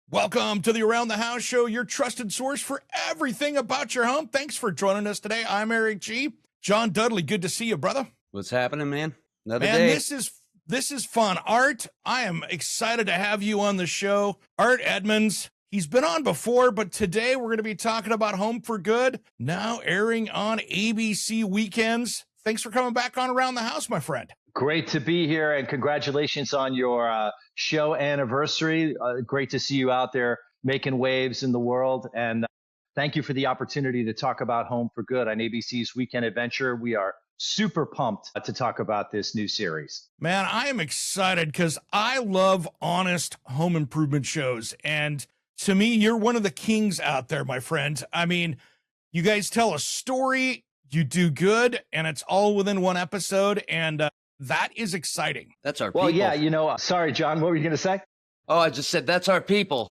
Welcome to the Around the House Show, your trusted source for everything about your home. Thanks for joining us today. I'm Eric G. John Dudley, good to see you, brother. What's happening, man? Another Man, day. this is fun. Art, I am excited to have you on the show. Art Edmonds, he's been on before, but today we're going to be talking about Home for Good, now airing on ABC weekends. Thanks for coming back on Around the House, my friend. Great to be here, and congratulations on your show anniversary. Great to see you out there making waves in the world. And thank you for the opportunity to talk about Home for Good on ABC's Weekend Adventure. We are super pumped to talk about this new series. Man, I am excited because I love honest home improvement shows. And to me, you're one of the kings out there, my friend. I mean, you guys tell a story, you do good, and it's all within one episode. And that is exciting. That's our people. Well, yeah, sorry, John, what were you going to say? Oh, I just said that's our people.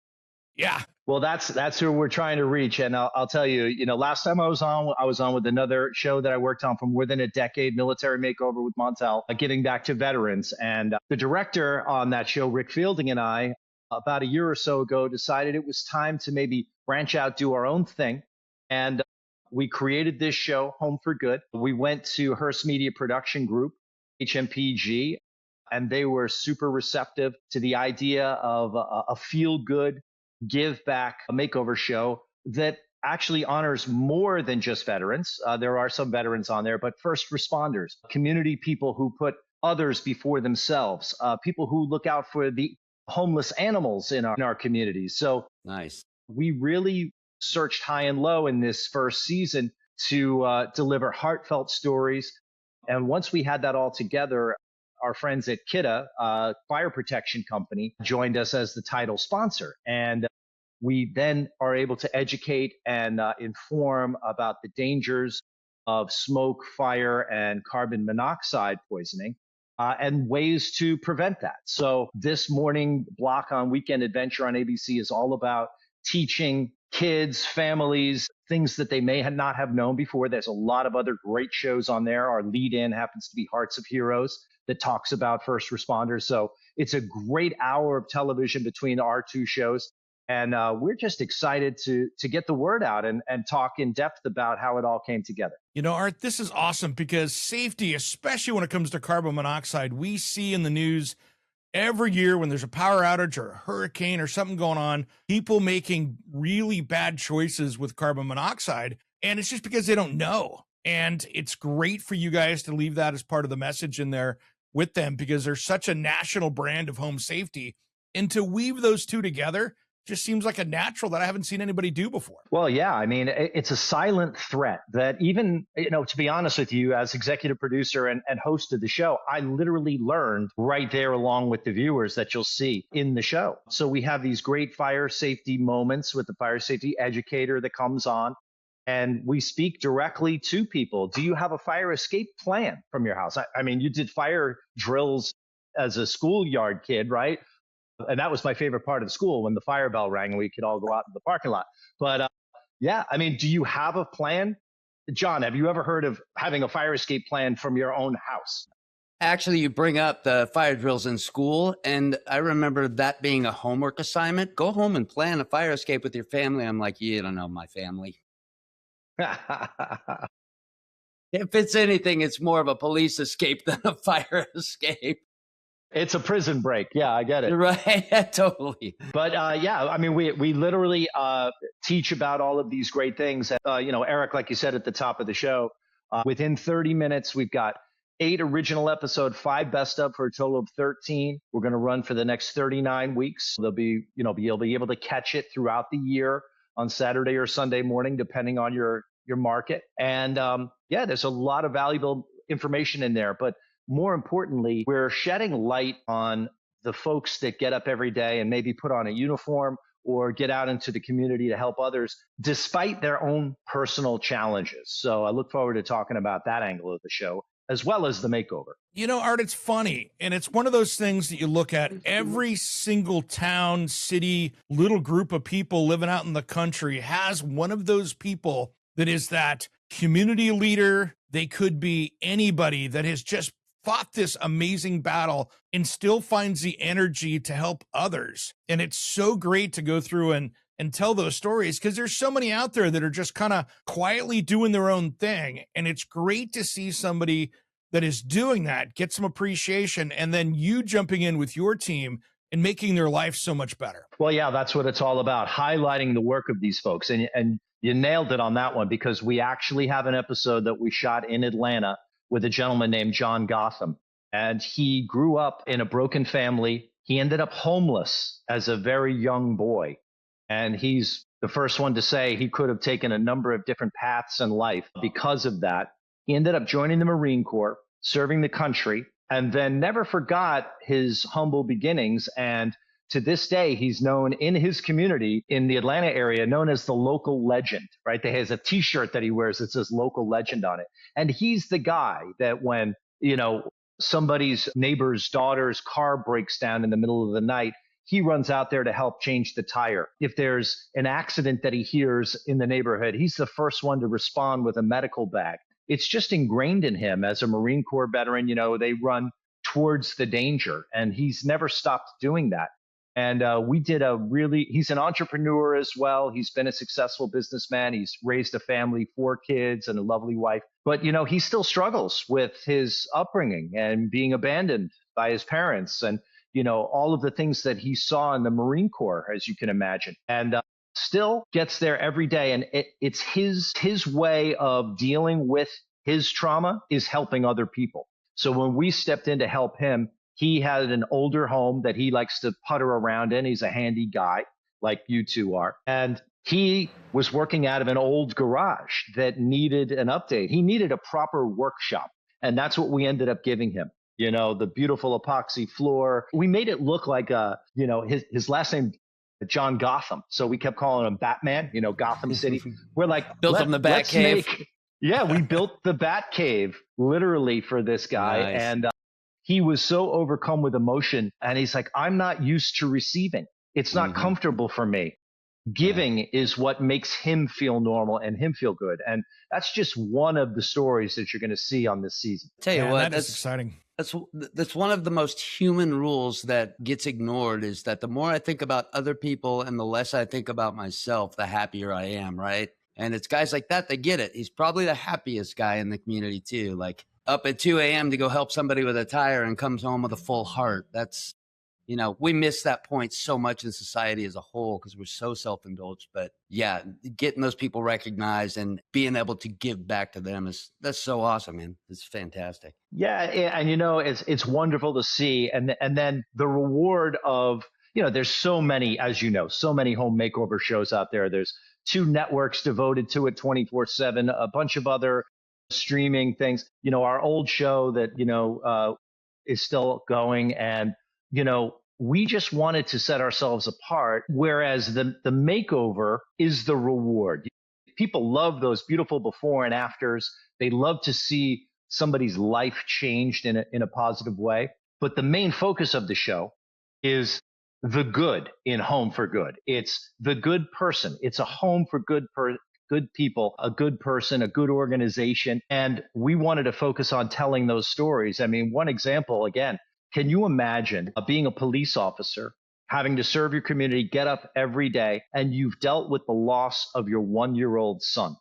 Yeah. Well, that's who we're trying to reach. And I'll tell you, last time I was on with another show that I worked on for more than a decade, Military Makeover with Montel, getting back to veterans. And the director on that show, Rick Fielding, and I, about a year or so ago, decided it was time to maybe branch out, do our own thing. And we created this show, Home for Good. We went to Hearst Media Production Group, HMPG, and they were super receptive to the idea of a feel-good, give-back makeover show that actually honors more than just veterans. There are some veterans on there, but first responders, community people who put others before themselves, people who look out for the homeless animals in our communities. So nice. We really searched high and low in this first season to deliver heartfelt stories. And once we had that all together, our friends at Kidda, fire protection company, joined us as the title sponsor. And we then are able to educate and inform about the dangers of smoke, fire, and carbon monoxide poisoning and ways to prevent that. So this morning block on Weekend Adventure on ABC is all about teaching kids, families, things that they may not have known before. There's a lot of other great shows on there. Our lead-in happens to be Hearts of Heroes that talks about first responders. So it's a great hour of television between our two shows. And we're just excited to get the word out and talk in depth about how it all came together. You know, Art, this is awesome because safety, especially when it comes to carbon monoxide, we see in the news every year when there's a power outage or a hurricane or something going on, people making really bad choices with carbon monoxide. And it's just because they don't know. And it's great for you guys to leave that as part of the message in there with them because there's such a national brand of home safety. And to weave those two together just seems like a natural that I haven't seen anybody do before. Well, yeah, I mean, it's a silent threat that even, to be honest with you, as executive producer and host of the show, I literally learned right there along with the viewers that you'll see in the show. So we have these great fire safety moments with the fire safety educator that comes on, and we speak directly to people. Do you have a fire escape plan from your house? I mean, you did fire drills as a schoolyard kid, right? And that was my favorite part of the school when the fire bell rang and we could all go out in the parking lot. But yeah, I mean, do you have a plan? John, have you ever heard of having a fire escape plan from your own house? Actually, you bring up the fire drills in school, and I remember that being a homework assignment. Go home and plan a fire escape with your family. I'm like, you don't know my family. If it's anything, it's more of a police escape than a fire escape. It's a prison break. Yeah, I get it. Right. Yeah, totally. But yeah, I mean, we literally teach about all of these great things. Eric, like you said at the top of the show, within 30 minutes, we've got 8 original episodes, 5 best of for a total of 13. We're going to run for the next 39 weeks. You'll be able to catch it throughout the year on Saturday or Sunday morning, depending on your market. And yeah, there's a lot of valuable information in there. But more importantly, we're shedding light on the folks that get up every day and maybe put on a uniform or get out into the community to help others despite their own personal challenges. So I look forward to talking about that angle of the show, as well as the makeover. You know, Art, it's funny. And it's one of those things that you look at every single town, city, little group of people living out in the country has one of those people that is that community leader. They could be anybody that has just fought this amazing battle and still finds the energy to help others. And it's so great to go through and tell those stories, because there's so many out there that are just kind of quietly doing their own thing. And it's great to see somebody that is doing that get some appreciation, and then you jumping in with your team and making their life so much better. Well, yeah, that's what it's all about, highlighting the work of these folks. And you nailed it on that one, because we actually have an episode that we shot in Atlanta with a gentleman named John Gotham. And he grew up in a broken family. He ended up homeless as a very young boy. And he's the first one to say he could have taken a number of different paths in life because of that. He ended up joining the Marine Corps, serving the country, and then never forgot his humble beginnings. And to this day, he's known in his community in the Atlanta area, known as the local legend, right? He has a T-shirt that he wears that says local legend on it. And he's the guy that when, somebody's neighbor's daughter's car breaks down in the middle of the night, he runs out there to help change the tire. If there's an accident that he hears in the neighborhood, he's the first one to respond with a medical bag. It's just ingrained in him as a Marine Corps veteran. They run towards the danger, and he's never stopped doing that. And he's an entrepreneur as well. He's been a successful businessman. He's raised a family, 4 kids and a lovely wife. But, he still struggles with his upbringing and being abandoned by his parents and, all of the things that he saw in the Marine Corps, as you can imagine. And still gets there every day. And it's his way of dealing with his trauma is helping other people. So when we stepped in to help him, he had an older home that he likes to putter around in. He's a handy guy like you two are. And he was working out of an old garage that needed an update. He needed a proper workshop. And that's what we ended up giving him. The beautiful epoxy floor. We made it look like his last name, John Gotham. So we kept calling him Batman, Gotham City. We're like, built him the Bat Cave. We built the Bat Cave literally for this guy. Nice. And he was so overcome with emotion. And he's like, I'm not used to receiving. It's not comfortable for me. Giving is what makes him feel normal and him feel good. And that's just one of the stories that you're going to see on this season. Tell you what, that's exciting. That's one of the most human rules that gets ignored, is that the more I think about other people and the less I think about myself, the happier I am, right? And it's guys like that get it. He's probably the happiest guy in the community too. Like up at 2 a.m. to go help somebody with a tire and comes home with a full heart. That's, we miss that point so much in society as a whole because we're so self-indulged. But yeah, getting those people recognized and being able to give back to them that's so awesome, man. It's fantastic. Yeah, and it's wonderful to see. And then the reward of, there's so many, as so many home makeover shows out there. There's 2 networks devoted to it 24/7, a bunch of other streaming things. Our old show that is still going, and we just wanted to set ourselves apart, whereas the makeover is the reward. People love those beautiful before and afters. They love to see somebody's life changed in a positive way. But the main focus of the show is the good in Home for Good. It's the good person. It's a home for good people, a good person, a good organization. And we wanted to focus on telling those stories. I mean, one example, again, can you imagine being a police officer, having to serve your community, get up every day, and you've dealt with the loss of your 1-year-old son?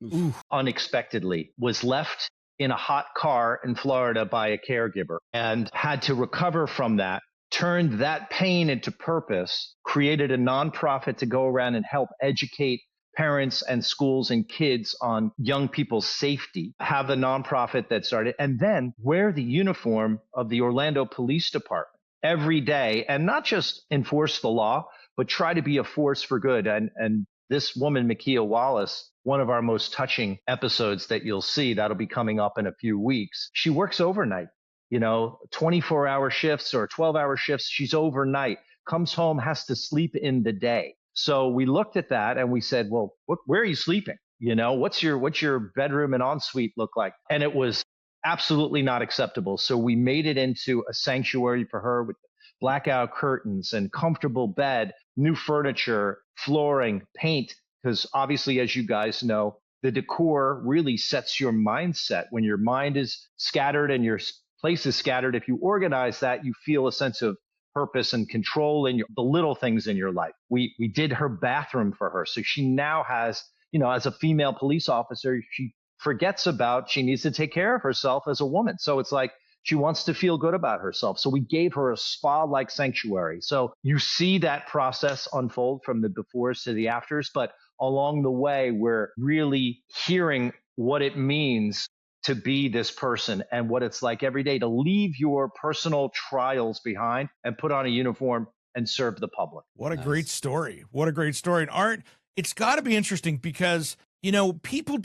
Ooh. Unexpectedly was left in a hot car in Florida by a caregiver and had to recover from that, turned that pain into purpose, created a nonprofit to go around and help educate parents and schools and kids on young people's safety, have a nonprofit that started, and then wear the uniform of the Orlando Police Department every day and not just enforce the law, but try to be a force for good. And this woman, Makia Wallace, one of our most touching episodes that you'll see, that'll be coming up in a few weeks. She works overnight, 24-hour shifts or 12-hour shifts. She's overnight, comes home, has to sleep in the day. So we looked at that and we said, well, where are you sleeping? What's your bedroom and ensuite look like? And it was absolutely not acceptable. So we made it into a sanctuary for her with blackout curtains and comfortable bed, new furniture, flooring, paint, because obviously, as you guys know, the decor really sets your mindset. When your mind is scattered and you're place is scattered. If you organize that, you feel a sense of purpose and control in the little things in your life. We did her bathroom for her. So she now has, as a female police officer, she forgets about she needs to take care of herself as a woman. So it's like she wants to feel good about herself. So we gave her a spa-like sanctuary. So you see that process unfold from the befores to the afters, but along the way, we're really hearing what it means to be this person and what it's like every day to leave your personal trials behind and put on a uniform and serve the public. What a great story. What a great story. And Art, it's got to be interesting because, people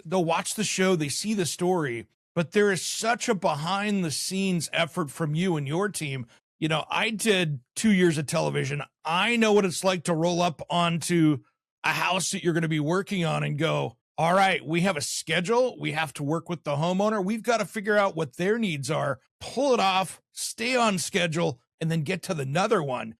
they'll watch the show, they see the story, but there is such a behind the scenes effort from you and your team. I did 2 years of television. I know what it's like to roll up onto a house that you're going to be working on and go, all right, we have a schedule. We have to work with the homeowner. We've got to figure out what their needs are, pull it off, stay on schedule, and then get to another one.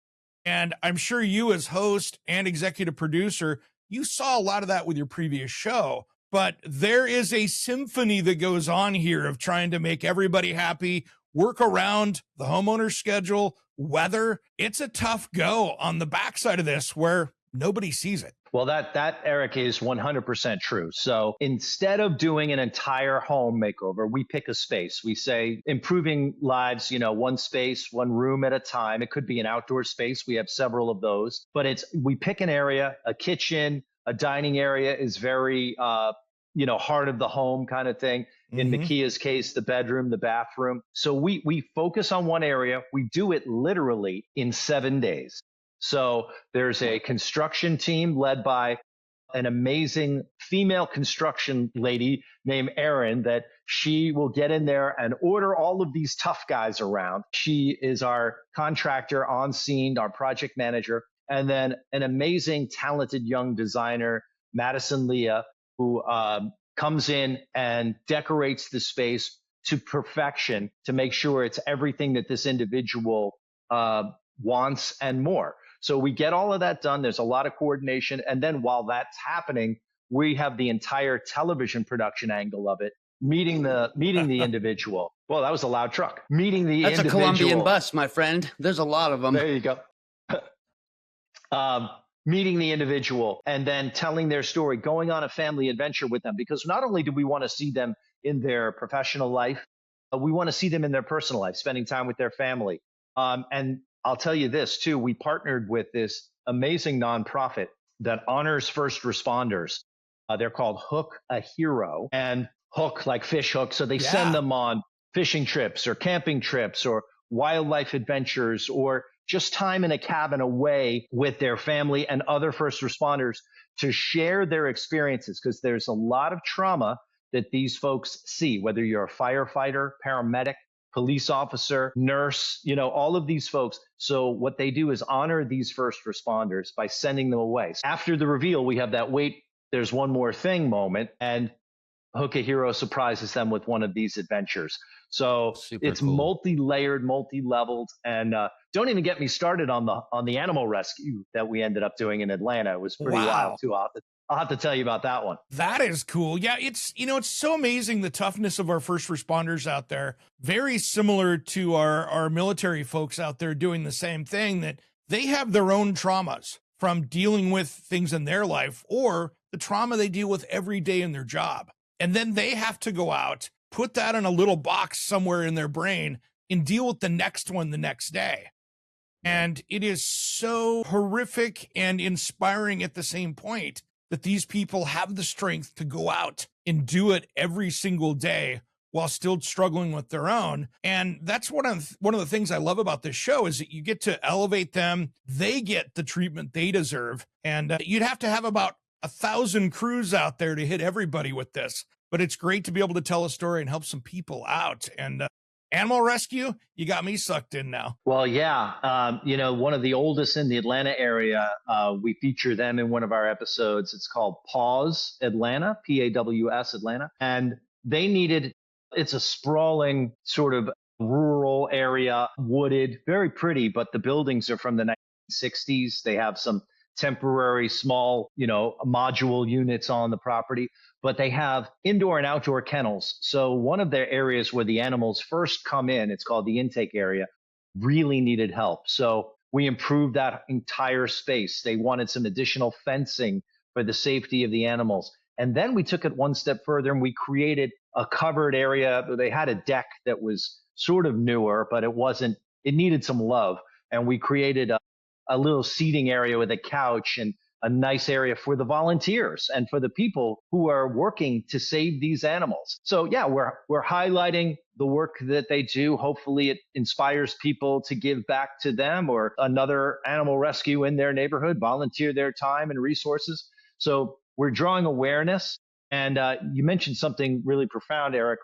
And I'm sure you as host and executive producer, you saw a lot of that with your previous show, but there is a symphony that goes on here of trying to make everybody happy, work around the homeowner's schedule, weather. It's a tough go on the backside of this where nobody sees it. Well, that Eric is 100% true. So instead of doing an entire home makeover, we pick a space. We say improving lives, one space, one room at a time. It could be an outdoor space. We have several of those, but we pick an area, a kitchen, a dining area is very, heart of the home kind of thing. In Makia's case, the bedroom, the bathroom. So we focus on one area. We do it literally in 7 days. So there's a construction team led by an amazing female construction lady named Erin that she will get in there and order all of these tough guys around. She is our contractor on scene, our project manager, and then an amazing, talented young designer, Madison Leah, who comes in and decorates the space to perfection to make sure it's everything that this individual wants and more. So we get all of that done. There's a lot of coordination. And then while that's happening, we have the entire television production angle of it, meeting the individual. Well, that was a loud truck. Meeting the That's individual. That's a Colombian bus, my friend. There's a lot of them. There you go. Meeting the individual and then telling their story, going on a family adventure with them. Because not only do we want to see them in their professional life, we want to see them in their personal life, spending time with their family. And I'll tell you this too, we partnered with this amazing nonprofit that honors first responders. They're called Hook a Hero, and hook like fish hook. So they send them on fishing trips or camping trips or wildlife adventures or just time in a cabin away with their family and other first responders to share their experiences, because there's a lot of trauma that these folks see, whether you're a firefighter, paramedic, police officer, nurse, all of these folks. So what they do is honor these first responders by sending them away. After the reveal, we have that wait, there's one more thing moment, and Hook a Hero surprises them with one of these adventures. So it's cool. Multi-layered, multi-leveled, and don't even get me started on the animal rescue that we ended up doing in Atlanta. It was pretty wild too. I'll have to tell you about that one. That is cool. Yeah, it's so amazing, the toughness of our first responders out there. Very similar to our military folks out there doing the same thing, that they have their own traumas from dealing with things in their life or the trauma they deal with every day in their job. And then they have to go out, put that in a little box somewhere in their brain and deal with the next one the next day. And it is so horrific and inspiring at the same point that these people have the strength to go out and do it every single day while still struggling with their own. And that's one of the things I love about this show is that you get to elevate them. They get the treatment they deserve. And you'd have to have about 1,000 crews out there to hit everybody with this. But it's great to be able to tell a story and help some people out. And animal rescue, you got me sucked in now. Well, yeah. One of the oldest in the Atlanta area, we feature them in one of our episodes. It's called Paws Atlanta, PAWS Atlanta. And they it's a sprawling sort of rural area, wooded, very pretty, but the buildings are from the 1960s. They have some temporary small, module units on the property, but they have indoor and outdoor kennels. So one of their areas where the animals first come in, it's called the intake area, really needed help. So we improved that entire space. They wanted some additional fencing for the safety of the animals. And then we took it one step further and we created a covered area. They had a deck that was sort of newer, but it needed some love. And we created a little seating area with a couch and a nice area for the volunteers and for the people who are working to save these animals. So yeah, we're highlighting the work that they do. Hopefully it inspires people to give back to them or another animal rescue in their neighborhood, volunteer their time and resources. So we're drawing awareness. And you mentioned something really profound, Eric,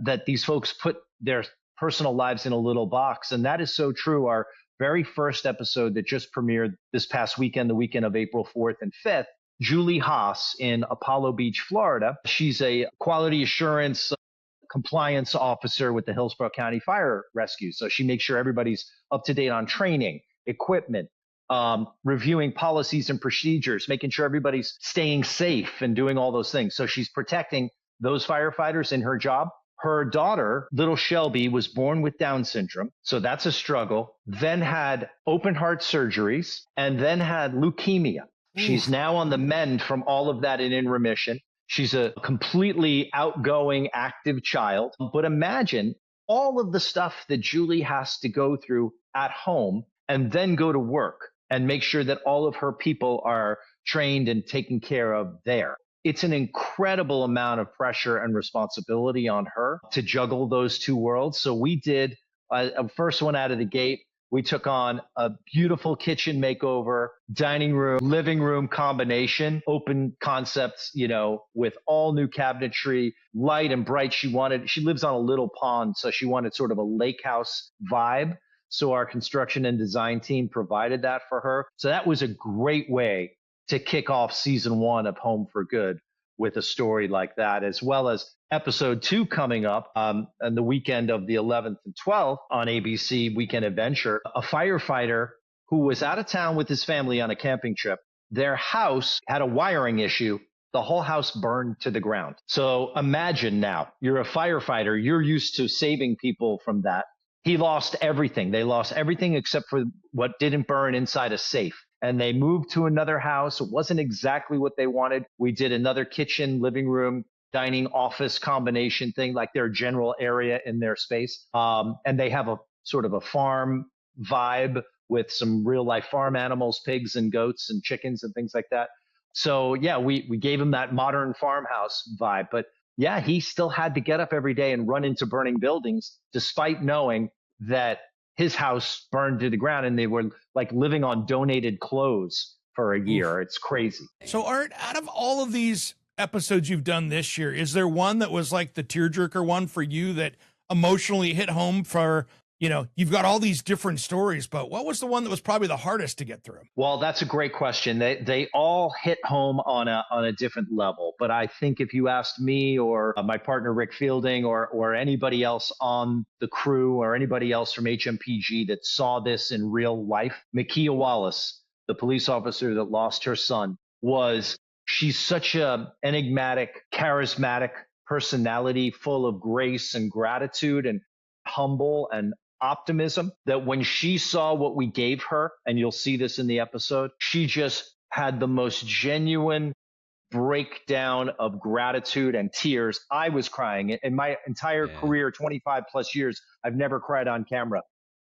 that these folks put their personal lives in a little box. And that is so true. Our very first episode that just premiered this past weekend, the weekend of April 4th and 5th, Julie Haas in Apollo Beach, Florida. She's a quality assurance compliance officer with the Hillsborough County Fire Rescue. So she makes sure everybody's up to date on training, equipment, reviewing policies and procedures, making sure everybody's staying safe and doing all those things. So she's protecting those firefighters in her job. Her daughter, little Shelby, was born with Down syndrome. So that's a struggle. Then had open heart surgeries and then had leukemia. She's now on the mend from all of that and in remission. She's a completely outgoing, active child. But imagine all of the stuff that Julie has to go through at home and then go to work and make sure that all of her people are trained and taken care of there. It's an incredible amount of pressure and responsibility on her to juggle those two worlds. So we did a first one out of the gate. We took on a beautiful kitchen makeover, dining room, living room combination, open concepts, with all new cabinetry, light and bright. She lives on a little pond, so she wanted sort of a lake house vibe. So our construction and design team provided that for her. So that was a great way to kick off season 1 of Home for Good with a story like that, as well as episode 2 coming up on the weekend of the 11th and 12th on ABC Weekend Adventure. A firefighter who was out of town with his family on a camping trip, their house had a wiring issue. The whole house burned to the ground. So imagine now, you're a firefighter, you're used to saving people from that. He lost everything. They lost everything except for what didn't burn inside a safe. And they moved to another house. It wasn't exactly what they wanted. We did another kitchen, living room, dining, office combination thing, like their general area in their space. And they have a sort of a farm vibe with some real life farm animals, pigs and goats and chickens and things like that. So yeah, we gave him that modern farmhouse vibe. But yeah, he still had to get up every day and run into burning buildings, despite knowing that his house burned to the ground and they were like living on donated clothes for a year. It's crazy. So Art, out of all of these episodes you've done this year, is there one that was like the tearjerker one for you that emotionally hit home for, you've got all these different stories, but what was the one that was probably the hardest to get through? Well, that's a great question. They all hit home on a different level. But I think if you asked me or my partner, Rick Fielding, or anybody else on the crew or anybody else from HMPG that saw this in real life, Makia Wallace, the police officer that lost her son, she's such a enigmatic, charismatic personality full of grace and gratitude and humble and optimism, that when she saw what we gave her, and you'll see this in the episode, she just had the most genuine breakdown of gratitude and tears. I was crying. In my entire career, 25 plus years, I've never cried on camera.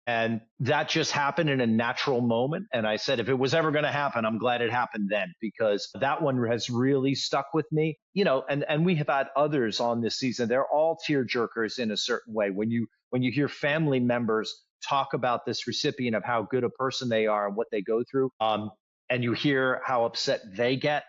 And that just happened in a natural moment. And I said, if it was ever going to happen, I'm glad it happened then, because that one has really stuck with me. And we have had others on this season. They're all tear jerkers in a certain way. When you hear family members talk about this recipient of how good a person they are and what they go through, and you hear how upset they get,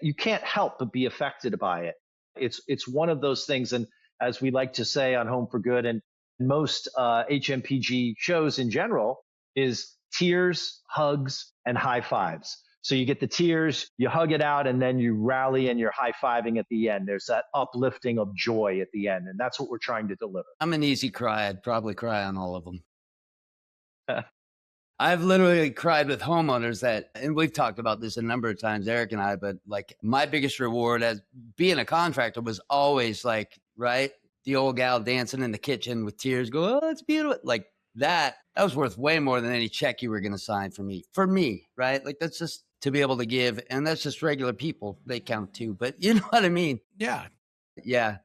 you can't help but be affected by it. It's one of those things. And as we like to say on Home for Good and most HMPG shows in general, is tears, hugs, and high fives. So you get the tears, you hug it out, and then you rally and you're high-fiving at the end. There's that uplifting of joy at the end, and that's what we're trying to deliver. I'm an easy cry. I'd probably cry on all of them. I've literally cried with homeowners that, and we've talked about this a number of times, Eric and I, but like my biggest reward as being a contractor was always like, right, the old gal dancing in the kitchen with tears go, oh, it's beautiful. Like that was worth way more than any check you were going to sign for me, right? Like that's just to be able to give. And that's just regular people. They count too, but you know what I mean? Yeah. Yeah.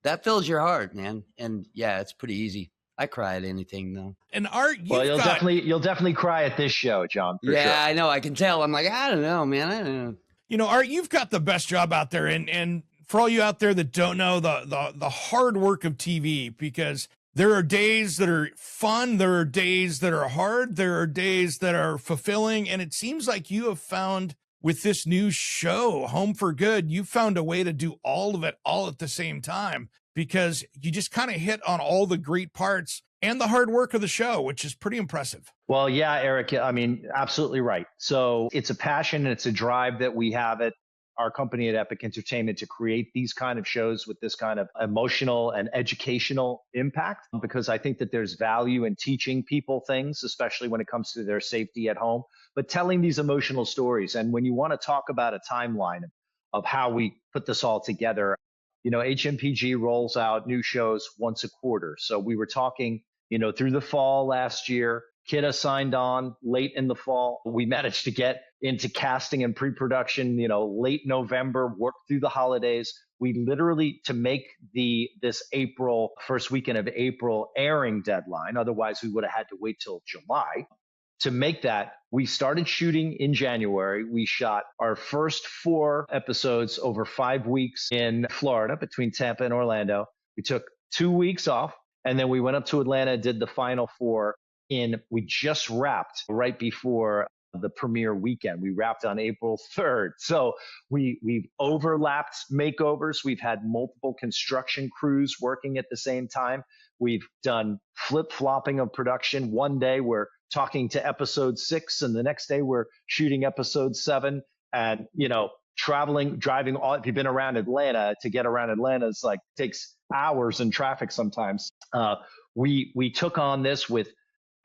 That fills your heart, man. And yeah, it's pretty easy. I cry at anything though. And Art, you'll definitely cry at this show, John. For sure. I know. I can tell. I'm like, I don't know, man. I don't know. You know, Art, you've got the best job out there. And for all you out there that don't know the hard work of TV, because there are days that are fun. There are days that are hard. There are days that are fulfilling. And it seems like you have found with this new show, Home for Good, you found a way to do all of it all at the same time, because you just kind of hit on all the great parts and the hard work of the show, which is pretty impressive. Well, yeah, Eric, I mean, absolutely right. So it's a passion and it's a drive that we have at our company at Epic Entertainment to create these kind of shows with this kind of emotional and educational impact, because I think that there's value in teaching people things, especially when it comes to their safety at home, but telling these emotional stories. And when you want to talk about a timeline of how we put this all together, you know, HMPG rolls out new shows once a quarter. So we were talking, you know, through the fall last year. Kidda signed on late in the fall. We managed to get into casting and pre-production, you know, late November, worked through the holidays. We literally, to make this first weekend of April airing deadline, otherwise we would have had to wait till July. To make that, we started shooting in January. We shot our first 4 episodes over 5 weeks in Florida between Tampa and Orlando. We took 2 weeks off, and then we went up to Atlanta, did the final 4. We just wrapped right before the premiere weekend. We wrapped on April 3rd. So we've overlapped makeovers. We've had multiple construction crews working at the same time. We've done flip-flopping of production. One day we're talking to episode 6, and the next day we're shooting episode 7. And, you know, driving all, if you've been around Atlanta, to get around Atlanta is like, takes hours in traffic sometimes. We took on this with,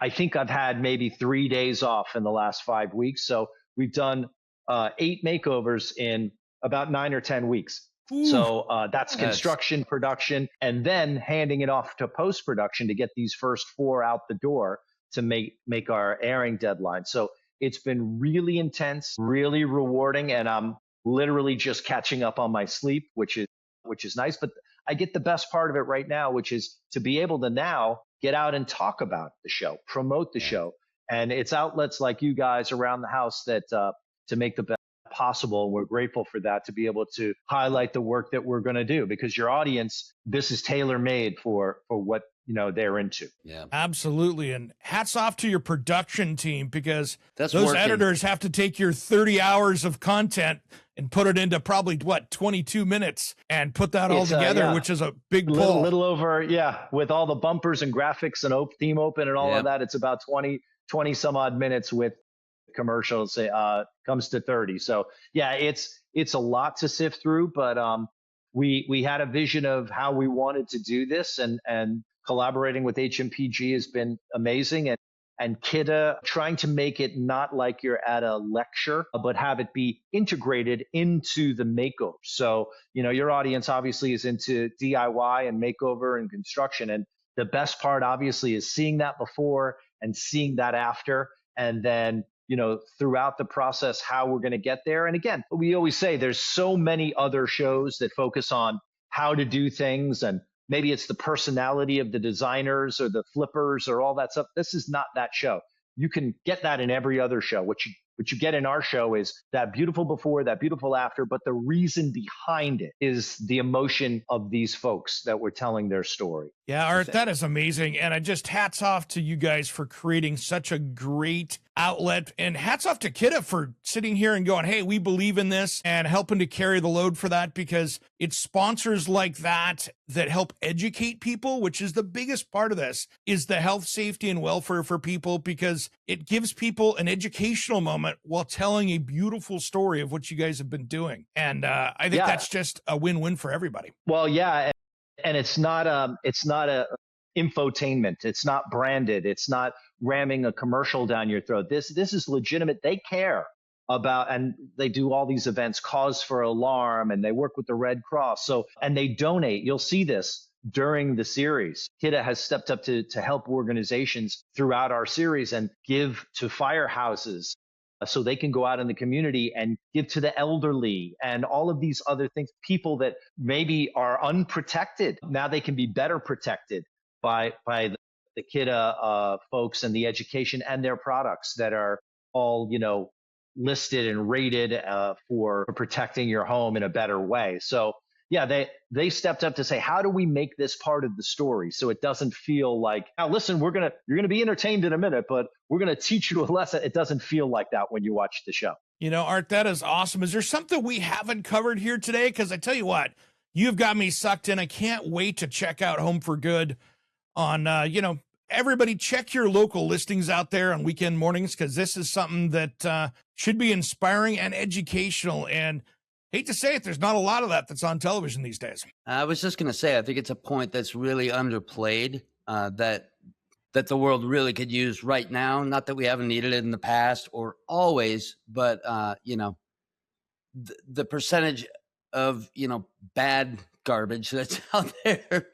I think I've had maybe 3 days off in the last 5 weeks. So we've done 8 makeovers in about 9 or 10 weeks. Ooh, so that's construction, production, and then handing it off to post-production to get these first 4 out the door to make our airing deadline. So it's been really intense, really rewarding, and I'm literally just catching up on my sleep, which is nice. But I get the best part of it right now, which is to be able to now get out and talk about the show, promote the show. And it's outlets like you guys around the house that to make the best possible. We're grateful for that, to be able to highlight the work that we're going to do, because your audience, this is tailor-made for what, you know, they're into. Yeah, absolutely. And hats off to your production team, because those working. editors have to take your 30 hours of content and put it into probably 22 minutes and put that all together, which is a big pull. Little over, with all the bumpers and graphics and theme open and all of that, it's about 20 some odd minutes. With commercials, comes to 30. So it's a lot to sift through, but we had a vision of how we wanted to do this, and collaborating with HMPG has been amazing. And Kidda, trying to make it not like you're at a lecture, but have it be integrated into the makeover. So, you know, your audience obviously is into DIY and makeover and construction. And the best part obviously is seeing that before and seeing that after. And then, you know, throughout the process, how we're going to get there. And again, we always say there's so many other shows that focus on how to do things, and maybe it's the personality of the designers or the flippers or all that stuff. This is not that show. You can get that in every other show. What you get in our show is that beautiful before, that beautiful after, but the reason behind it is the emotion of these folks that were telling their story. Yeah, Art, that is amazing. And I just hats off to you guys for creating such a great outlet, and hats off to Kidda for sitting here and going, hey, we believe in this, and helping to carry the load for that, because it's sponsors like that that help educate people, which is the biggest part of this, is the health, safety, and welfare for people, because it gives people an educational moment while telling a beautiful story of what you guys have been doing. And I think that's just a win-win for everybody. Well, and it's not a infotainment. It's not branded. It's not, ramming a commercial down your throat. This is legitimate. They care about, and they do all these events, Cause for Alarm, and they work with the Red Cross. So, and they donate. You'll see this during the series. Kidda has stepped up to help organizations throughout our series and give to firehouses so they can go out in the community and give to the elderly and all of these other things. People that maybe are unprotected, now they can be better protected by the Kidda folks and the education and their products that are all, listed and rated for protecting your home in a better way. So yeah, they stepped up to say, how do we make this part of the story so it doesn't feel like, now listen, you're gonna be entertained in a minute, but we're gonna teach you a lesson. It doesn't feel like that when you watch the show. Art, that is awesome. Is there something we haven't covered here today? Because I tell you what, you've got me sucked in. I can't wait to check out Home for Good on, everybody check your local listings out there on weekend mornings, because this is something that should be inspiring and educational. And hate to say it, there's not a lot of that's on television these days. I was just going to say, I think it's a point that's really underplayed that the world really could use right now. Not that we haven't needed it in the past or always, but, the percentage of, bad garbage that's out there,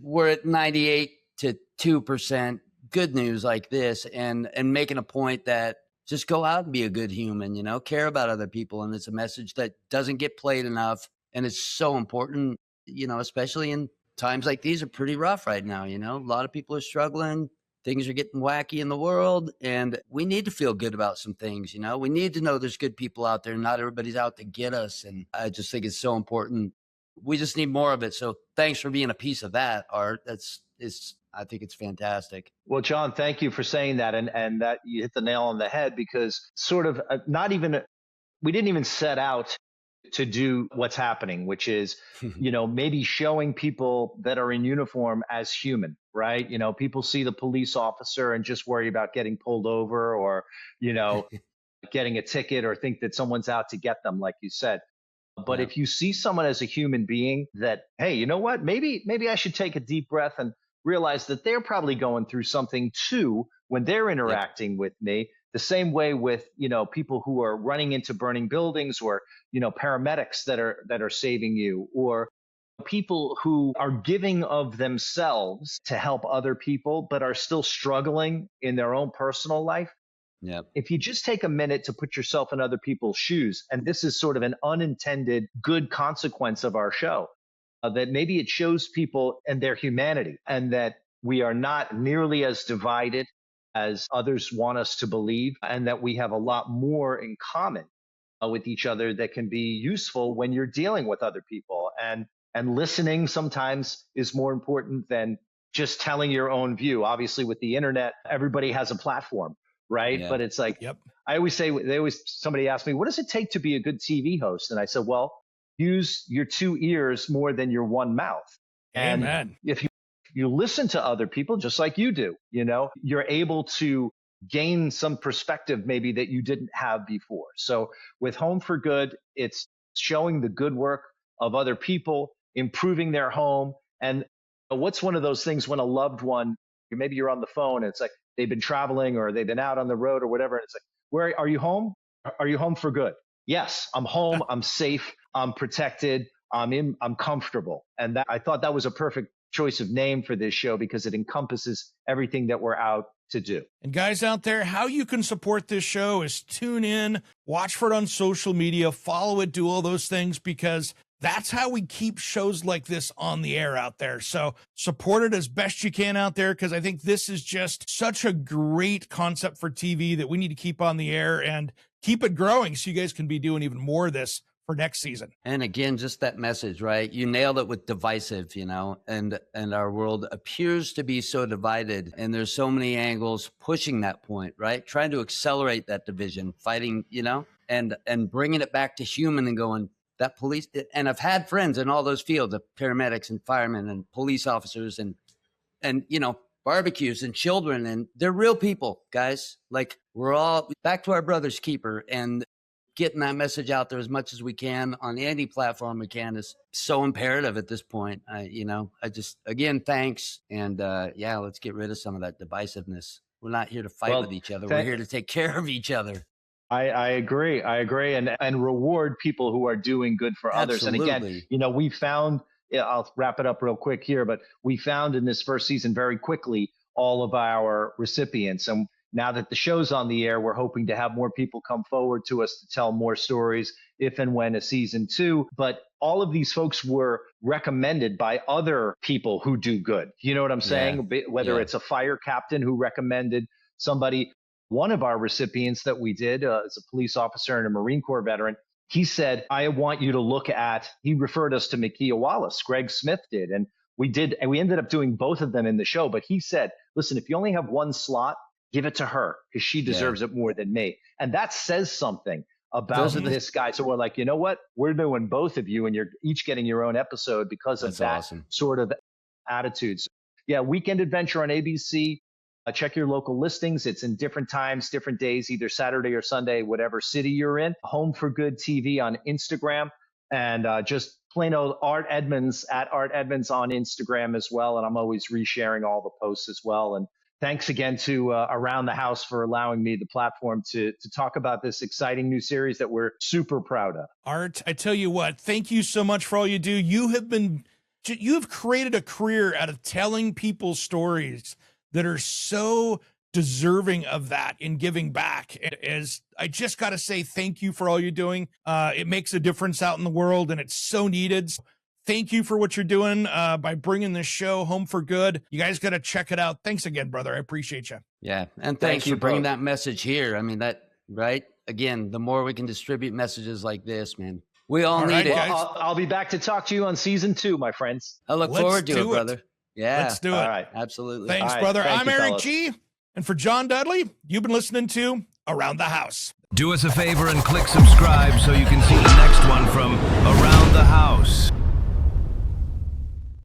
we're at 98 to 2% good news like this, and making a point that just go out and be a good human, care about other people. And it's a message that doesn't get played enough. And it's so important, especially in times like these are pretty rough right now. A lot of people are struggling. Things are getting wacky in the world, and we need to feel good about some things. We need to know there's good people out there. Not everybody's out to get us. And I just think it's so important. We just need more of it. So thanks for being a piece of that, Art. I think it's fantastic. Well, John, thank you for saying that. And that you hit the nail on the head, because sort of we didn't even set out to do what's happening, which is, maybe showing people that are in uniform as human, right? People see the police officer and just worry about getting pulled over or, getting a ticket, or think that someone's out to get them, like you said. But if you see someone as a human being that, hey, you know what, maybe I should take a deep breath and realize that they're probably going through something too when they're interacting with me. The same way with, people who are running into burning buildings, or, paramedics that are saving you, or people who are giving of themselves to help other people, but are still struggling in their own personal life. Yep. If you just take a minute to put yourself in other people's shoes, and this is sort of an unintended good consequence of our show, that maybe it shows people and their humanity, and that we are not nearly as divided as others want us to believe, and that we have a lot more in common with each other that can be useful when you're dealing with other people. And listening sometimes is more important than just telling your own view. Obviously, with the internet, everybody has a platform, right? Yeah. But it's like, Yep. I always say, somebody asked me, what does it take to be a good TV host? And I said, well, use your two ears more than your one mouth. And Amen. if you listen to other people, just like you do, you're able to gain some perspective maybe that you didn't have before. So with Home for Good, it's showing the good work of other people, improving their home. And what's one of those things when a loved one, maybe you're on the phone and it's like they've been traveling or they've been out on the road or whatever. And it's like, where are you home? Are you home for good? Yes, I'm home. I'm safe. I'm protected. I'm comfortable. And I thought that was a perfect choice of name for this show, because it encompasses everything that we're out to do. And guys out there, how you can support this show is tune in, watch for it on social media, follow it, do all those things, because that's how we keep shows like this on the air out there. So support it as best you can out there, because I think this is just such a great concept for TV that we need to keep on the air and keep it growing so you guys can be doing even more of this for next season. And again, just that message, right? You nailed it with divisive, and our world appears to be so divided, and there's so many angles pushing that point, right? Trying to accelerate that division, fighting, and bringing it back to human and going, that police, and I've had friends in all those fields of paramedics and firemen and police officers and barbecues and children, and they're real people, guys. Like, we're all back to our brother's keeper, and getting that message out there as much as we can on any platform we can is so imperative at this point. I just, again, thanks. And let's get rid of some of that divisiveness. We're not here to fight with each other. We're here to take care of each other. I agree. And reward people who are doing good for others. Absolutely. And again, we found, I'll wrap it up real quick here, but we found in this first season very quickly all of our recipients. And now that the show's on the air, we're hoping to have more people come forward to us to tell more stories if and when a season 2. But all of these folks were recommended by other people who do good. You know what I'm saying? Whether it's a fire captain who recommended somebody. One of our recipients that we did is a police officer and a Marine Corps veteran. He said, I want you to look at, he referred us to Makia Wallace, Greg Smith did. And we ended up doing both of them in the show. But he said, listen, if you only have one slot, give it to her because she deserves it more than me. And that says something about this guy. So we're like, you know what? We're doing both of you and you're each getting your own episode because of that sort of attitudes. Yeah, Weekend Adventure on ABC. Check your local listings. It's in different times, different days, either Saturday or Sunday, whatever city you're in. Home for Good TV on Instagram. And just plain old Art Edmonds at Art Edmonds on Instagram as well. And I'm always resharing all the posts as well. And thanks again to Around the House for allowing me the platform to talk about this exciting new series that we're super proud of. Art, I tell you what, thank you so much for all you do. You have created a career out of telling people stories that are so deserving of that in giving back. As I just got to say, thank you for all you're doing. It makes a difference out in the world and it's so needed. Thank you for what you're doing by bringing this show Home for Good. You guys got to check it out. Thanks again, brother. I appreciate you. Yeah. And thanks for bringing that message here. I mean, right? Again, the more we can distribute messages like this, man, we all need it. Well, I'll be back to talk to you on season 2, my friends. I look forward to it, brother. Yeah. Let's do it. All right. Absolutely. Thanks, brother. I'm Eric G. And for John Dudley, you've been listening to Around the House. Do us a favor and click subscribe so you can see the next one from Around the House.